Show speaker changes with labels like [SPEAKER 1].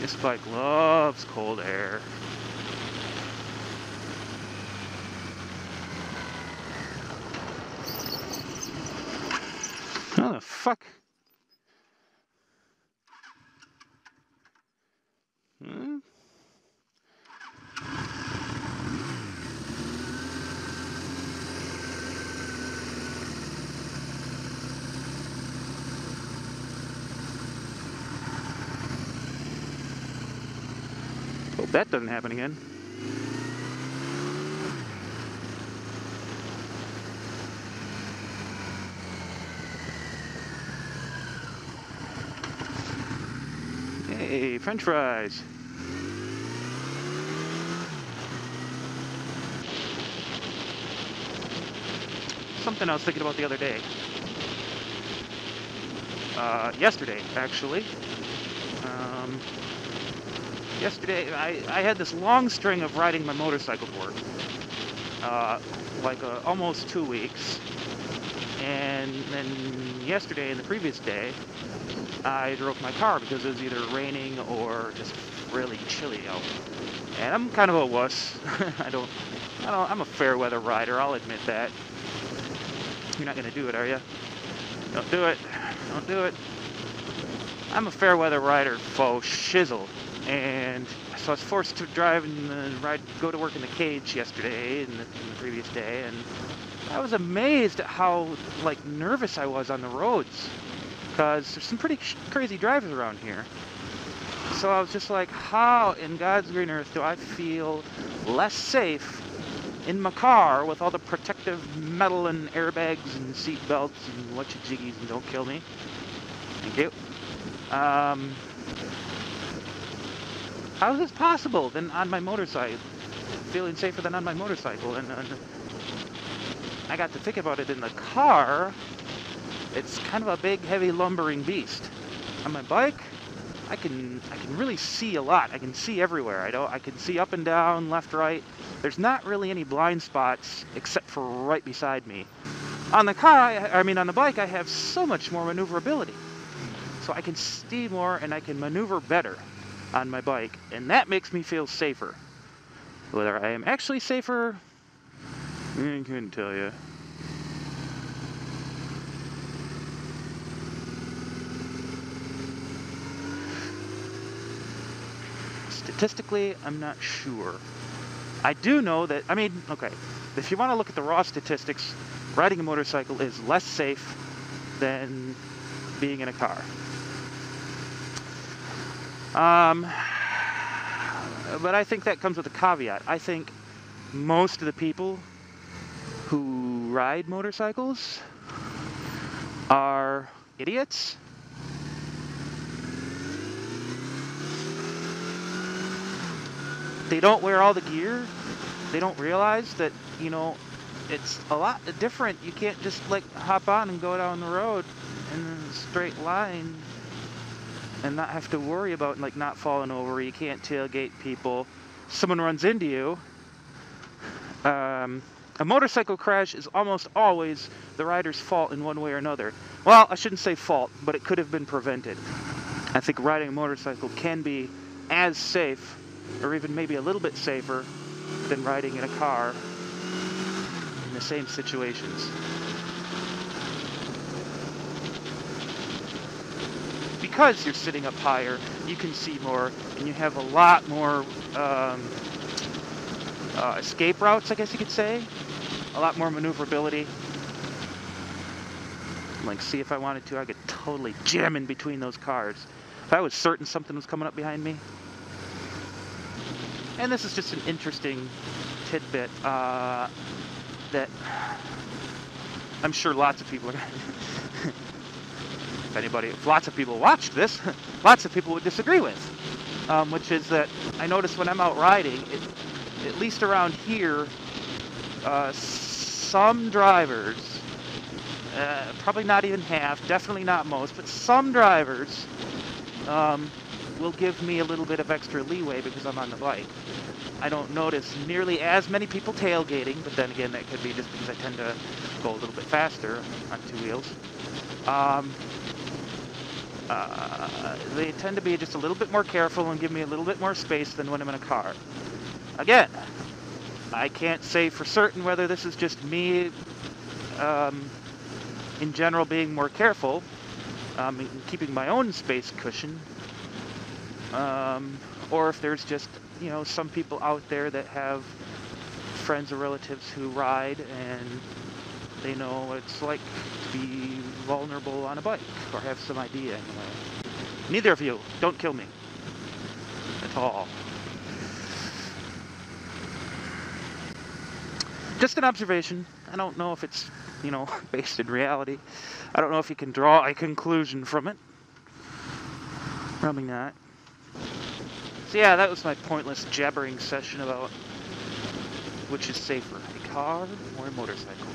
[SPEAKER 1] This bike loves cold air. How the fuck? Hmm? Hope that doesn't happen again. Hey, French fries. Something I was thinking about the other day. Yesterday, actually. Yesterday, I had this long string of riding my motorcycle to work. Almost 2 weeks. And then yesterday and the previous day, I drove my car because it was either raining or just really chilly out. And I'm kind of a wuss. I'm a fair weather rider, I'll admit that. You're not gonna do it, are you? Don't do it. Don't do it. I'm a fair weather rider, faux shizzle. And so I was forced to drive and go to work in the cage yesterday and the previous day, and I was amazed at how nervous I was on the roads, because there's some pretty crazy drivers around here. So I was just like, how in God's green earth do I feel less safe in my car with all the protective metal and airbags and seat belts and what you jiggies and don't kill me? Thank you. How is this possible than on my motorcycle? Feeling safer than on my motorcycle. And I got to think about it in the car. It's kind of a big, heavy, lumbering beast. On my bike, I can really see a lot. I can see everywhere. I can see up and down, left, right. There's not really any blind spots except for right beside me. On the on the bike, I have so much more maneuverability. So I can see more and I can maneuver better on my bike, and that makes me feel safer. Whether I am actually safer, I couldn't tell you. Statistically, I'm not sure. I do know that, okay, if you want to look at the raw statistics, riding a motorcycle is less safe than being in a car. But I think that comes with a caveat. I think most of the people who ride motorcycles are idiots. They don't wear all the gear. They don't realize that, it's a lot different. You can't just hop on and go down the road in a straight line and not have to worry about not falling over. You can't tailgate people. Someone runs into you. A motorcycle crash is almost always the rider's fault in one way or another. Well, I shouldn't say fault, but it could have been prevented. I think riding a motorcycle can be as safe, or even maybe a little bit safer, than riding in a car in the same situations. Because you're sitting up higher, you can see more, and you have a lot more escape routes, I guess you could say. A lot more maneuverability. See, if I wanted to, I could totally jam in between those cars. If I was certain something was coming up behind me. And this is just an interesting tidbit that I'm sure lots of people are if lots of people watched this, lots of people would disagree with, which is that I notice when I'm out riding, at least around here, some drivers, probably not even half, definitely not most, but some drivers will give me a little bit of extra leeway because I'm on the bike. I don't notice nearly as many people tailgating, but then again, that could be just because I tend to go a little bit faster on two wheels. They tend to be just a little bit more careful and give me a little bit more space than when I'm in a car. Again, I can't say for certain whether this is just me, in general, being more careful, in keeping my own space cushion, or if there's just, some people out there that have friends or relatives who ride and they know what it's like to be vulnerable on a bike, or have some idea anyway. Neither of you, don't kill me. At all. Just an observation. I don't know if it's, based in reality. I don't know if you can draw a conclusion from it. Probably not. So yeah, that was my pointless jabbering session about which is safer, a car or a motorcycle.